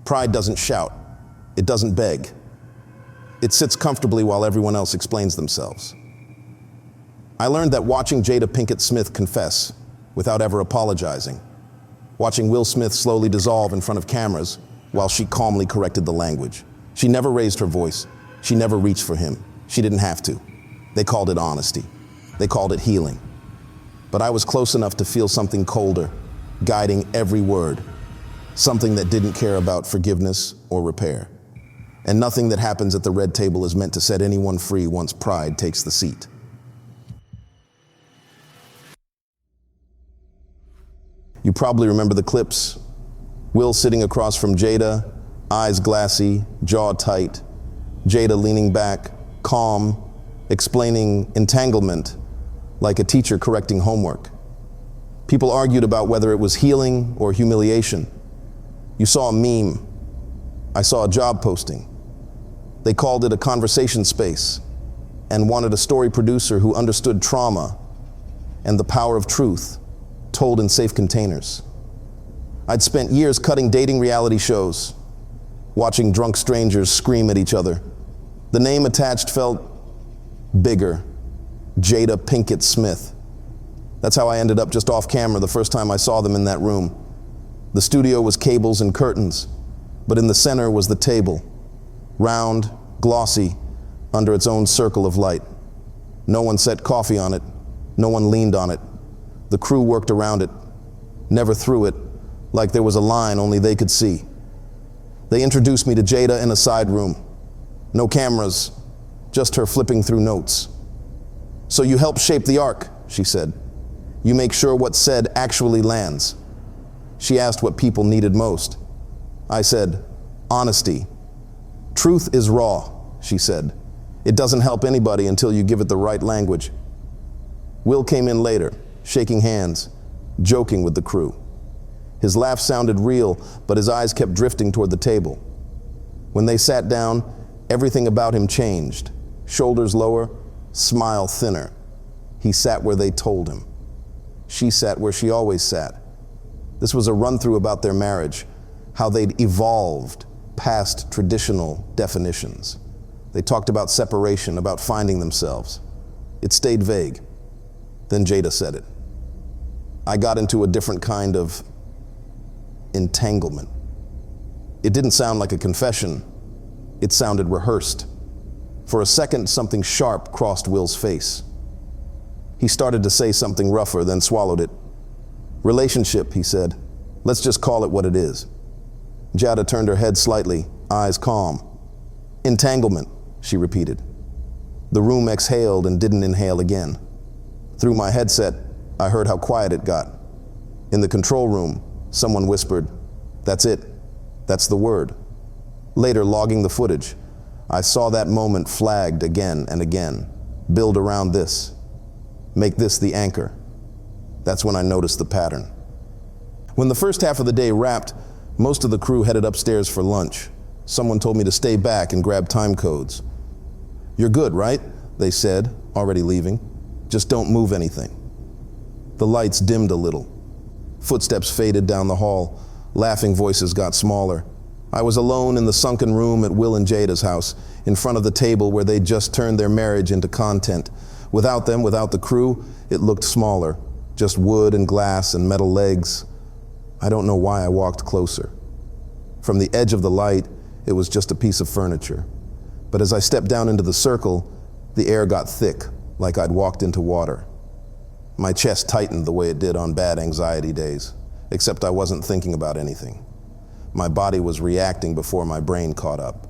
Pride doesn't shout. It doesn't beg. It sits comfortably while everyone else explains themselves. I learned that watching Jada Pinkett Smith confess without ever apologizing, watching Will Smith slowly dissolve in front of cameras while she calmly corrected the language. She never raised her voice. She never reached for him. She didn't have to. They called it honesty. They called it healing. But I was close enough to feel something colder, guiding every word, something that didn't care about forgiveness or repair. And nothing that happens at the red table is meant to set anyone free once pride takes the seat. You probably remember the clips. Will sitting across from Jada, eyes glassy, jaw tight. Jada leaning back, calm, explaining entanglement like a teacher correcting homework. People argued about whether it was healing or humiliation. You saw a meme. I saw a job posting. They called it a conversation space and wanted a story producer who understood trauma and the power of truth told in safe containers. I'd spent years cutting dating reality shows, watching drunk strangers scream at each other. The name attached felt bigger, Jada Pinkett Smith. That's how I ended up just off camera the first time I saw them in that room. The studio was cables and curtains, but in the center was the table, round, glossy, under its own circle of light. No one set coffee on it. No one leaned on it. The crew worked around it, never through it, like there was a line only they could see. They introduced me to Jada in a side room. No cameras, just her flipping through notes. "So you help shape the arc," she said. "You make sure what's said actually lands." She asked what people needed most. I said, "Honesty. Truth is raw," she said. "It doesn't help anybody until you give it the right language." Will came in later, shaking hands, joking with the crew. His laugh sounded real, but his eyes kept drifting toward the table. When they sat down, everything about him changed. Shoulders lower, smile thinner. He sat where they told him. She sat where she always sat. This was a run-through about their marriage, how they'd evolved past traditional definitions. They talked about separation, about finding themselves. It stayed vague. Then Jada said it. I got into a different kind of entanglement. It didn't sound like a confession. It sounded rehearsed. For a second, something sharp crossed Will's face. He started to say something rougher, then swallowed it. "Relationship," he said. "Let's just call it what it is." Jada turned her head slightly, eyes calm. "Entanglement," she repeated. The room exhaled and didn't inhale again. Through my headset, I heard how quiet it got. In the control room, someone whispered, "That's it. That's the word." Later, logging the footage, I saw that moment flagged again and again. Build around this. Make this the anchor. That's when I noticed the pattern. When the first half of the day wrapped, most of the crew headed upstairs for lunch. Someone told me to stay back and grab time codes. "You're good, right?" they said, already leaving. "Just don't move anything." The lights dimmed a little. Footsteps faded down the hall. Laughing voices got smaller. I was alone in the sunken room at Will and Jada's house, in front of the table where they'd just turned their marriage into content. Without them, without the crew, it looked smaller. Just wood and glass and metal legs. I don't know why I walked closer. From the edge of the light, it was just a piece of furniture. But as I stepped down into the circle, the air got thick, like I'd walked into water. My chest tightened the way it did on bad anxiety days, except I wasn't thinking about anything. My body was reacting before my brain caught up.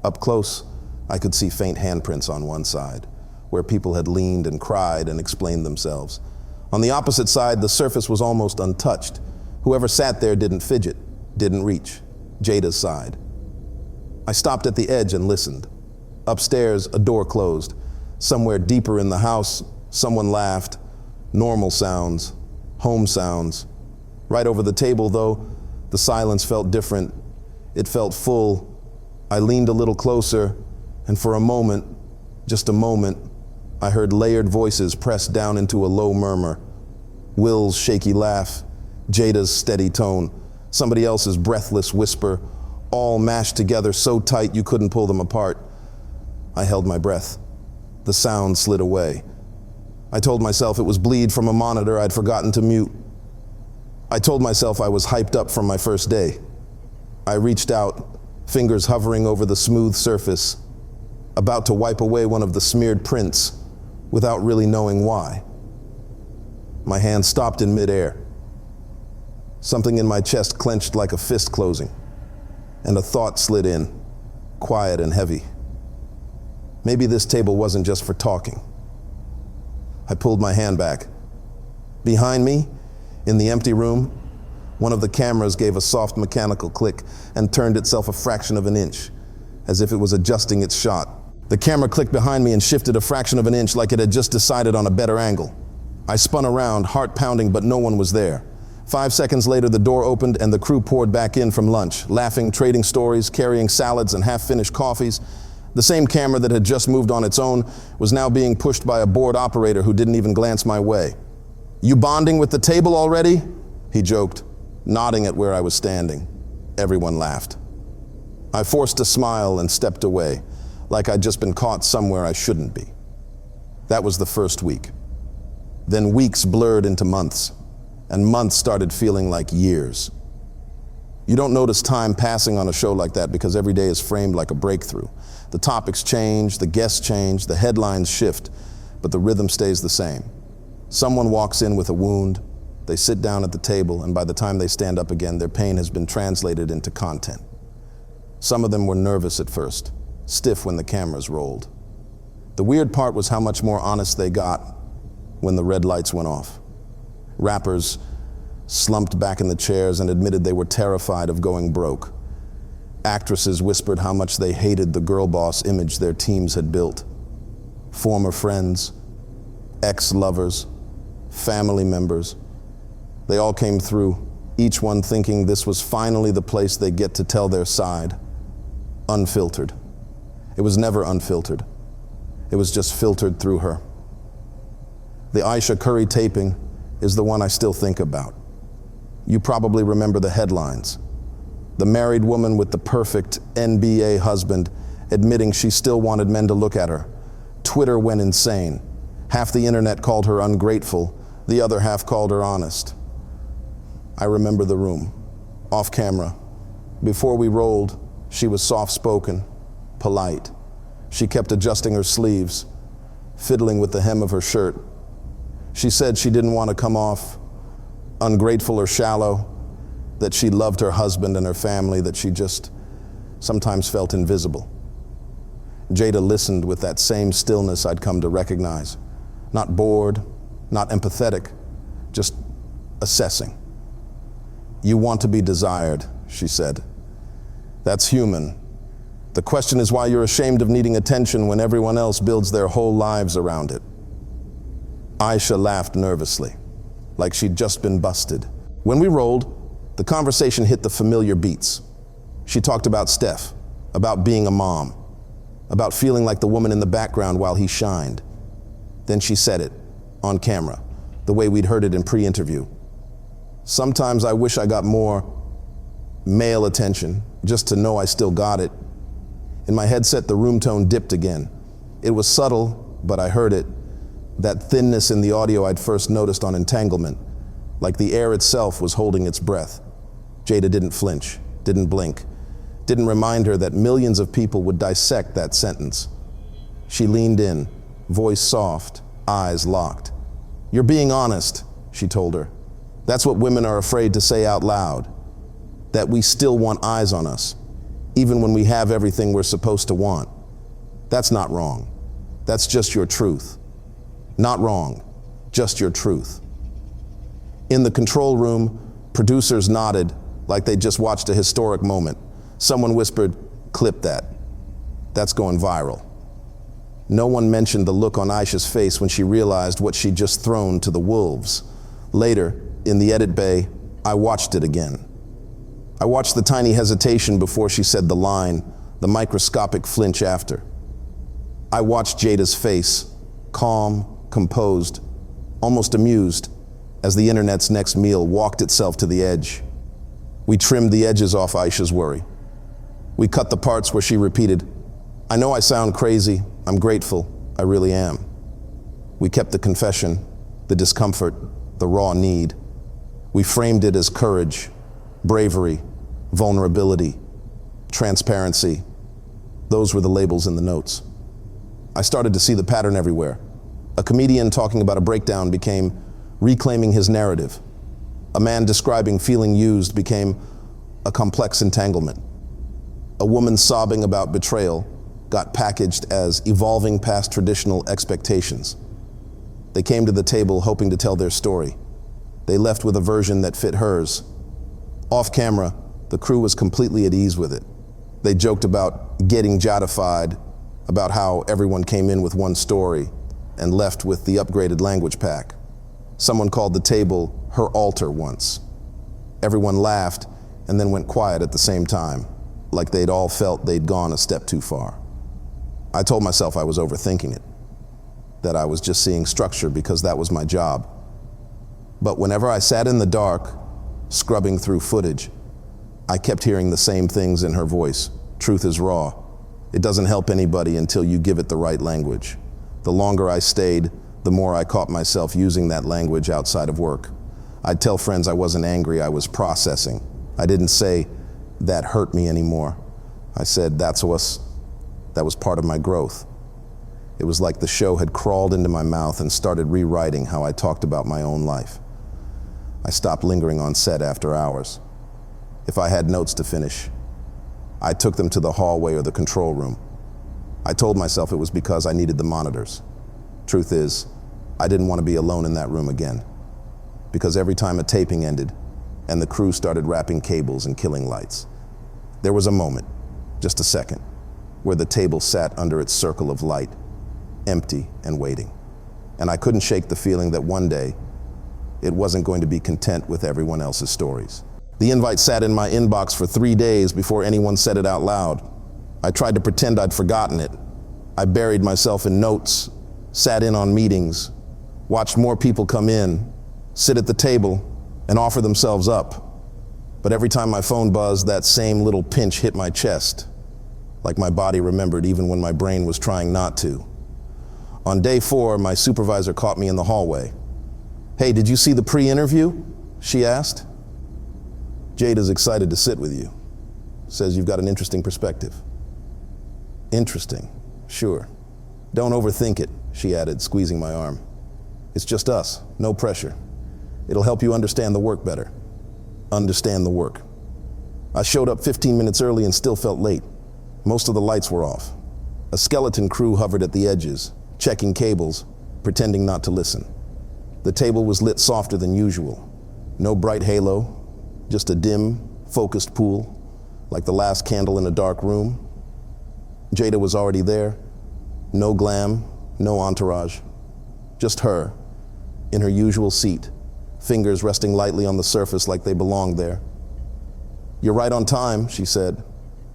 Up close, I could see faint handprints on one side, where people had leaned and cried and explained themselves. On the opposite side, the surface was almost untouched. Whoever sat there didn't fidget, didn't reach. Jada's side. I stopped at the edge and listened. Upstairs, a door closed. Somewhere deeper in the house, someone laughed. Normal sounds, home sounds. Right over the table, though, the silence felt different. It felt full. I leaned a little closer, and for a moment, just a moment, I heard layered voices press down into a low murmur. Will's shaky laugh, Jada's steady tone, somebody else's breathless whisper, all mashed together so tight you couldn't pull them apart. I held my breath. The sound slid away. I told myself it was bleed from a monitor I'd forgotten to mute. I told myself I was hyped up from my first day. I reached out, fingers hovering over the smooth surface, about to wipe away one of the smeared prints without really knowing why. My hand stopped in midair. Something in my chest clenched like a fist closing, and a thought slid in, quiet and heavy. Maybe this table wasn't just for talking. I pulled my hand back. Behind me, in the empty room, one of the cameras gave a soft mechanical click and turned itself a fraction of an inch, as if it was adjusting its shot. The camera clicked behind me and shifted a fraction of an inch like it had just decided on a better angle. I spun around, heart pounding, but no one was there. 5 seconds later, the door opened and the crew poured back in from lunch, laughing, trading stories, carrying salads and half-finished coffees. The same camera that had just moved on its own was now being pushed by a bored operator who didn't even glance my way. "You bonding with the table already?" he joked, nodding at where I was standing. Everyone laughed. I forced a smile and stepped away, like I'd just been caught somewhere I shouldn't be. That was the first week. Then weeks blurred into months, and months started feeling like years. You don't notice time passing on a show like that because every day is framed like a breakthrough. The topics change, the guests change, the headlines shift, but the rhythm stays the same. Someone walks in with a wound, they sit down at the table, and by the time they stand up again, their pain has been translated into content. Some of them were nervous at first, stiff when the cameras rolled. The weird part was how much more honest they got when the red lights went off. Rappers slumped back in the chairs and admitted they were terrified of going broke. Actresses whispered how much they hated the girl boss image their teams had built. Former friends, ex-lovers, family members, they all came through, each one thinking this was finally the place they get to tell their side. Unfiltered. It was never unfiltered. It was just filtered through her. The Aisha Curry taping is the one I still think about. You probably remember the headlines. The married woman with the perfect NBA husband admitting she still wanted men to look at her. Twitter went insane. Half the internet called her ungrateful, the other half called her honest. I remember the room, off camera. Before we rolled, she was soft-spoken, polite. She kept adjusting her sleeves, fiddling with the hem of her shirt. She said she didn't want to come off ungrateful or shallow, that she loved her husband and her family, that she just sometimes felt invisible. Jada listened with that same stillness I'd come to recognize. Not bored, not empathetic, just assessing. "You want to be desired," she said. "That's human. The question is why you're ashamed of needing attention when everyone else builds their whole lives around it." Aisha laughed nervously, like she'd just been busted. When we rolled, the conversation hit the familiar beats. She talked about Steph, about being a mom, about feeling like the woman in the background while he shined. Then she said it, on camera, the way we'd heard it in pre-interview. "Sometimes I wish I got more male attention, just to know I still got it." In my headset, the room tone dipped again. It was subtle, but I heard it. That thinness in the audio I'd first noticed on Entanglement, like the air itself was holding its breath. Jada didn't flinch, didn't blink, didn't remind her that millions of people would dissect that sentence. She leaned in, voice soft, eyes locked. "You're being honest," she told her. "That's what women are afraid to say out loud, that we still want eyes on us, even when we have everything we're supposed to want. That's not wrong. That's just your truth. Not wrong, just your truth." In the control room, producers nodded like they just watched a historic moment. Someone whispered, "Clip that. That's going viral." No one mentioned the look on Aisha's face when she realized what she'd just thrown to the wolves. Later, in the edit bay, I watched it again. I watched the tiny hesitation before she said the line, the microscopic flinch after. I watched Jada's face, calm, composed, almost amused, as the internet's next meal walked itself to the edge. We trimmed the edges off Aisha's worry. We cut the parts where she repeated, "I know I sound crazy. I'm grateful. I really am." We kept the confession, the discomfort, the raw need. We framed it as courage, bravery, vulnerability, transparency. Those were the labels in the notes. I started to see the pattern everywhere. A comedian talking about a breakdown became reclaiming his narrative. A man describing feeling used became a complex entanglement. A woman sobbing about betrayal got packaged as evolving past traditional expectations. They came to the table hoping to tell their story. They left with a version that fit hers. Off camera, the crew was completely at ease with it. They joked about getting Jadified, about how everyone came in with one story and left with the upgraded language pack. Someone called the table her altar once. Everyone laughed and then went quiet at the same time, like they'd all felt they'd gone a step too far. I told myself I was overthinking it, that I was just seeing structure because that was my job. But whenever I sat in the dark, scrubbing through footage, I kept hearing the same things in her voice. Truth is raw. It doesn't help anybody until you give it the right language. The longer I stayed, the more I caught myself using that language outside of work. I'd tell friends I wasn't angry, I was processing. I didn't say, "That hurt me" anymore. I said, that was part of my growth. It was like the show had crawled into my mouth and started rewriting how I talked about my own life. I stopped lingering on set after hours. If I had notes to finish, I took them to the hallway or the control room. I told myself it was because I needed the monitors. Truth is, I didn't want to be alone in that room again. Because every time a taping ended and the crew started wrapping cables and killing lights, there was a moment, just a second, where the table sat under its circle of light, empty and waiting. And I couldn't shake the feeling that one day it wasn't going to be content with everyone else's stories. The invite sat in my inbox for 3 days before anyone said it out loud. I tried to pretend I'd forgotten it. I buried myself in notes, sat in on meetings, watched more people come in, sit at the table, and offer themselves up. But every time my phone buzzed, that same little pinch hit my chest, like my body remembered even when my brain was trying not to. On day 4, my supervisor caught me in the hallway. "Hey, did you see the pre-interview?" she asked. "Jada's excited to sit with you. Says you've got an interesting perspective." "Interesting, sure. Don't overthink it," she added, squeezing my arm. "It's just us, no pressure. It'll help you understand the work better." Understand the work. I showed up 15 minutes early and still felt late. Most of the lights were off. A skeleton crew hovered at the edges, checking cables, pretending not to listen. The table was lit softer than usual. No bright halo, just a dim, focused pool, like the last candle in a dark room. Jada was already there. No glam, no entourage. Just her, in her usual seat, fingers resting lightly on the surface like they belonged there. "You're right on time," she said,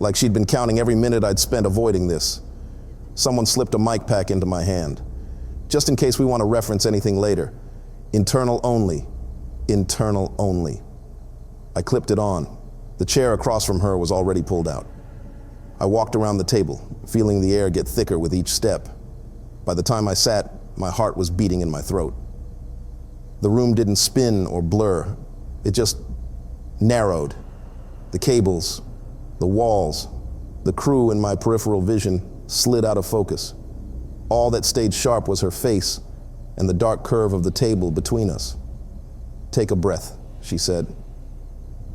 like she'd been counting every minute I'd spent avoiding this. Someone slipped a mic pack into my hand. "Just in case we want to reference anything later. Internal only. Internal only." I clipped it on. The chair across from her was already pulled out. I walked around the table, feeling the air get thicker with each step. By the time I sat, my heart was beating in my throat. The room didn't spin or blur. It just narrowed. The cables, the walls, the crew in my peripheral vision slid out of focus. All that stayed sharp was her face and the dark curve of the table between us. "Take a breath," she said.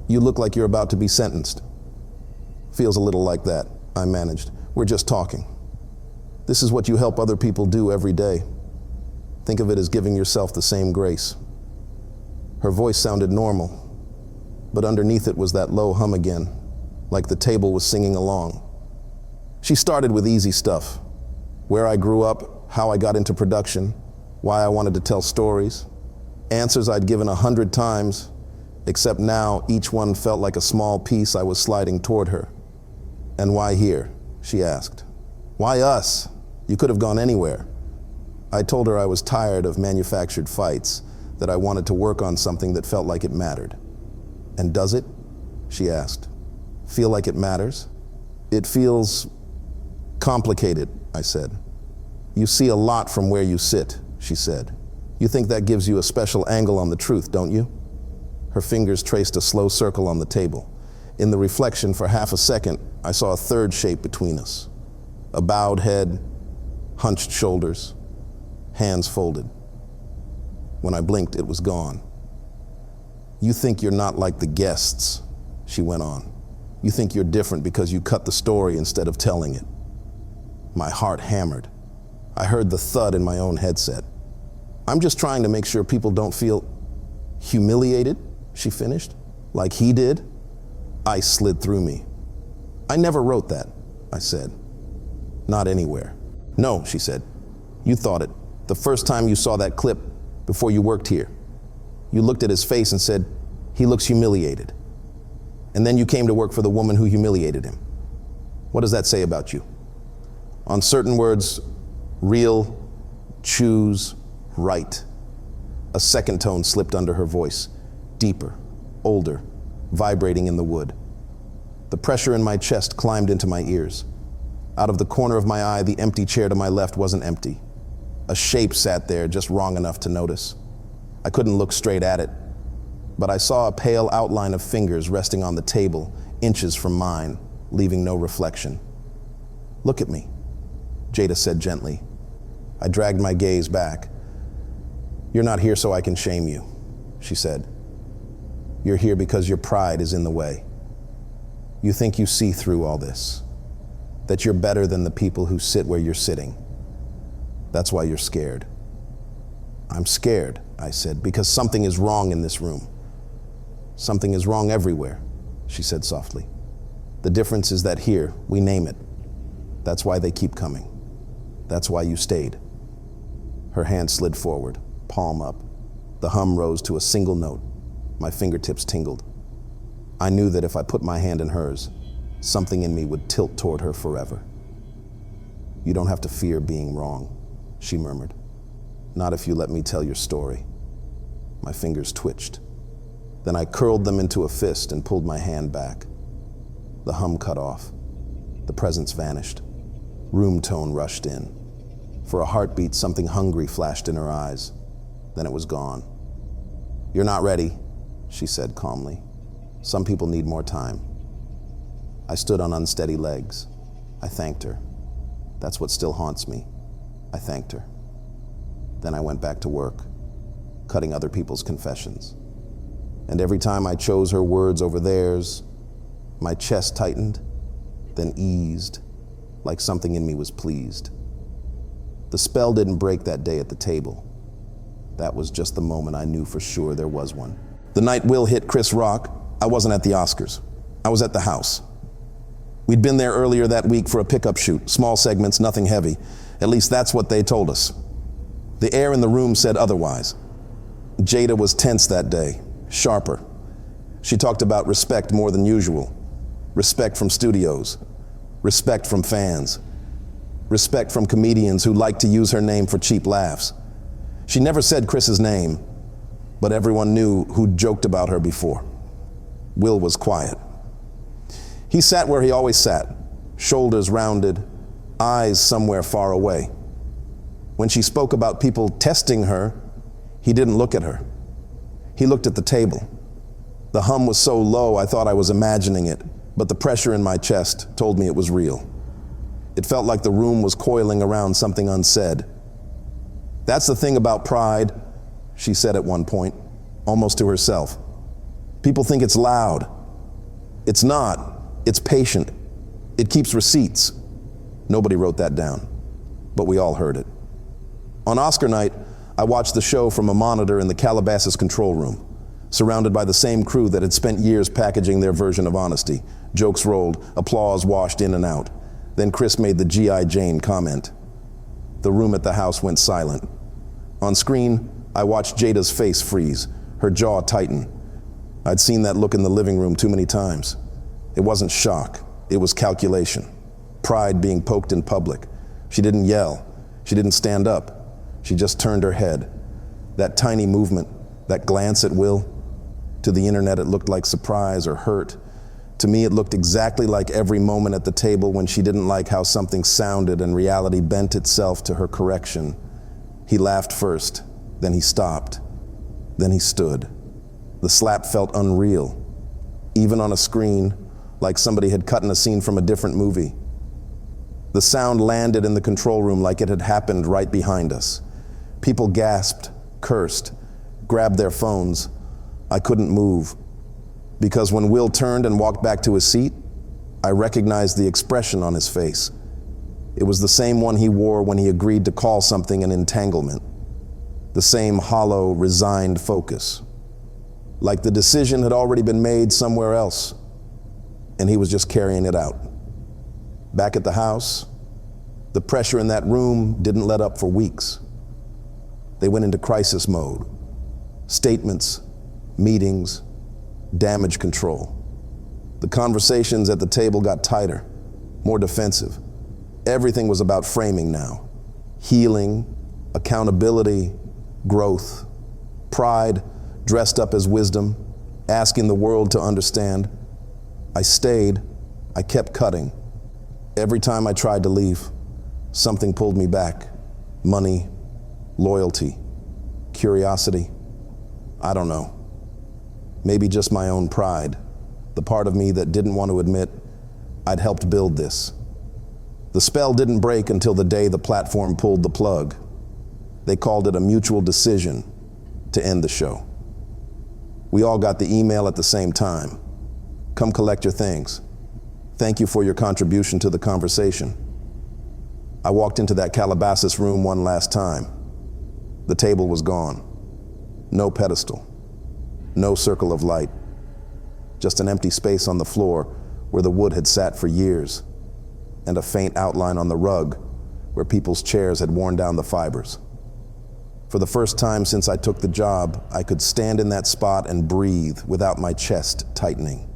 "You look like you're about to be sentenced." "Feels a little like that," I managed. "We're just talking. This is what you help other people do every day. Think of it as giving yourself the same grace." Her voice sounded normal, but underneath it was that low hum again, like the table was singing along. She started with easy stuff. Where I grew up, how I got into production, why I wanted to tell stories. Answers I'd given 100 times, except now each one felt like a small piece I was sliding toward her. "And why here?" she asked. "Why us? You could have gone anywhere." I told her I was tired of manufactured fights, that I wanted to work on something that felt like it mattered. "And does it?" she asked. "Feel like it matters?" It feels complicated, I said. You see a lot from where you sit, she said. You think that gives you a special angle on the truth, don't you? Her fingers traced a slow circle on the table. In the reflection, for half a second, I saw a third shape between us. A bowed head, hunched shoulders, hands folded. When I blinked, it was gone. You think you're not like the guests, she went on. You think you're different because you cut the story instead of telling it. My heart hammered. I heard the thud in my own headset. I'm just trying to make sure people don't feel humiliated, she finished, like he did. Ice slid through me. I never wrote that, I said. Not anywhere. No, she said. You thought it. The first time you saw that clip before you worked here. You looked at his face and said, he looks humiliated. And then you came to work for the woman who humiliated him. What does that say about you? On certain words, real, choose, right. A second tone slipped under her voice, deeper, older, vibrating in the wood. The pressure in my chest climbed into my ears. Out of the corner of my eye, the empty chair to my left wasn't empty. A shape sat there just wrong enough to notice. I couldn't look straight at it, but I saw a pale outline of fingers resting on the table, inches from mine, leaving no reflection. Look at me, Jada said gently. I dragged my gaze back. You're not here so I can shame you, she said. You're here because your pride is in the way. You think you see through all this, that you're better than the people who sit where you're sitting. That's why you're scared. I'm scared, I said, because something is wrong in this room. Something is wrong everywhere, she said softly. The difference is that here, we name it. That's why they keep coming. That's why you stayed. Her hand slid forward, palm up. The hum rose to a single note. My fingertips tingled. I knew that if I put my hand in hers, something in me would tilt toward her forever. You don't have to fear being wrong, she murmured. Not if you let me tell your story. My fingers twitched. Then I curled them into a fist and pulled my hand back. The hum cut off. The presence vanished. Room tone rushed in. For a heartbeat, something hungry flashed in her eyes. Then it was gone. You're not ready, she said calmly. Some people need more time. I stood on unsteady legs. I thanked her. That's what still haunts me. I thanked her. Then I went back to work, cutting other people's confessions. And every time I chose her words over theirs, my chest tightened, then eased, like something in me was pleased. The spell didn't break that day at the table. That was just the moment I knew for sure there was one. The night Will hit Chris Rock, I wasn't at the Oscars. I was at the house. We'd been there earlier that week for a pickup shoot, small segments, nothing heavy. At least that's what they told us. The air in the room said otherwise. Jada was tense that day, sharper. She talked about respect more than usual. Respect from studios. Respect from fans. Respect from comedians who like to use her name for cheap laughs. She never said Chris's name, but everyone knew who'd joked about her before. Will was quiet. He sat where he always sat, shoulders rounded, eyes somewhere far away. When she spoke about people testing her, he didn't look at her. He looked at the table. The hum was so low I thought I was imagining it, but the pressure in my chest told me it was real. It felt like the room was coiling around something unsaid. That's the thing about pride, she said at one point, almost to herself. People think it's loud. It's not. It's patient. It keeps receipts. Nobody wrote that down, but we all heard it. On Oscar night, I watched the show from a monitor in the Calabasas control room, surrounded by the same crew that had spent years packaging their version of honesty. Jokes rolled, applause washed in and out. Then Chris made the G.I. Jane comment. The room at the house went silent. On screen, I watched Jada's face freeze, her jaw tighten. I'd seen that look in the living room too many times. It wasn't shock, it was calculation. Pride being poked in public. She didn't yell, she didn't stand up. She just turned her head. That tiny movement, that glance at Will. To the internet it looked like surprise or hurt. To me, it looked exactly like every moment at the table when she didn't like how something sounded and reality bent itself to her correction. He laughed first, then he stopped, then he stood. The slap felt unreal, even on a screen, like somebody had cut in a scene from a different movie. The sound landed in the control room like it had happened right behind us. People gasped, cursed, grabbed their phones. I couldn't move, because when Will turned and walked back to his seat, I recognized the expression on his face. It was the same one he wore when he agreed to call something an entanglement. The same hollow, resigned focus. Like the decision had already been made somewhere else, and he was just carrying it out. Back at the house, the pressure in that room didn't let up for weeks. They went into crisis mode. Statements, meetings, damage control. The conversations at the table got tighter, more defensive. Everything was about framing now. Healing, accountability, growth, pride dressed up as wisdom, asking the world to understand. I stayed, I kept cutting. Every time I tried to leave, something pulled me back. Money, loyalty, curiosity. I don't know. Maybe just my own pride, the part of me that didn't want to admit I'd helped build this. The spell didn't break until the day the platform pulled the plug. They called it a mutual decision to end the show. We all got the email at the same time. Come collect your things. Thank you for your contribution to the conversation. I walked into that Calabasas room one last time. The table was gone. No pedestal. No circle of light. Just an empty space on the floor where the wood had sat for years, and a faint outline on the rug where people's chairs had worn down the fibers. For the first time since I took the job, I could stand in that spot and breathe without my chest tightening.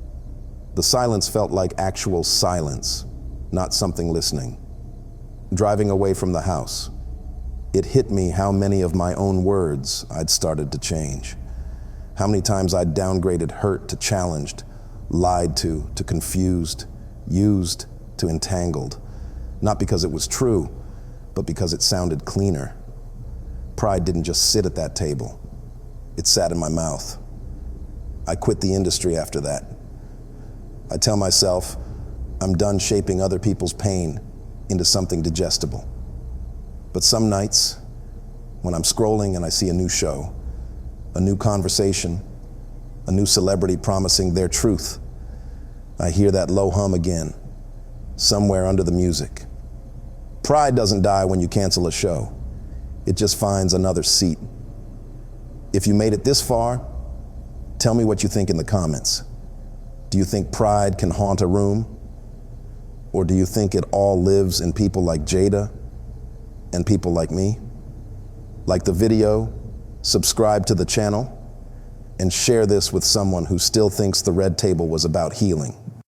The silence felt like actual silence, not something listening. Driving away from the house, it hit me how many of my own words I'd started to change. How many times I'd downgraded hurt to challenged, lied to confused, used to entangled. Not because it was true, but because it sounded cleaner. Pride didn't just sit at that table. It sat in my mouth. I quit the industry after that. I tell myself, I'm done shaping other people's pain into something digestible. But some nights, when I'm scrolling and I see a new show, a new conversation, a new celebrity promising their truth, I hear that low hum again, somewhere under the music. Pride doesn't die when you cancel a show. It just finds another seat. If you made it this far, tell me what you think in the comments. Do you think pride can haunt a room? Or do you think it all lives in people like Jada and people like me? Like the video, subscribe to the channel, and share this with someone who still thinks the red table was about healing.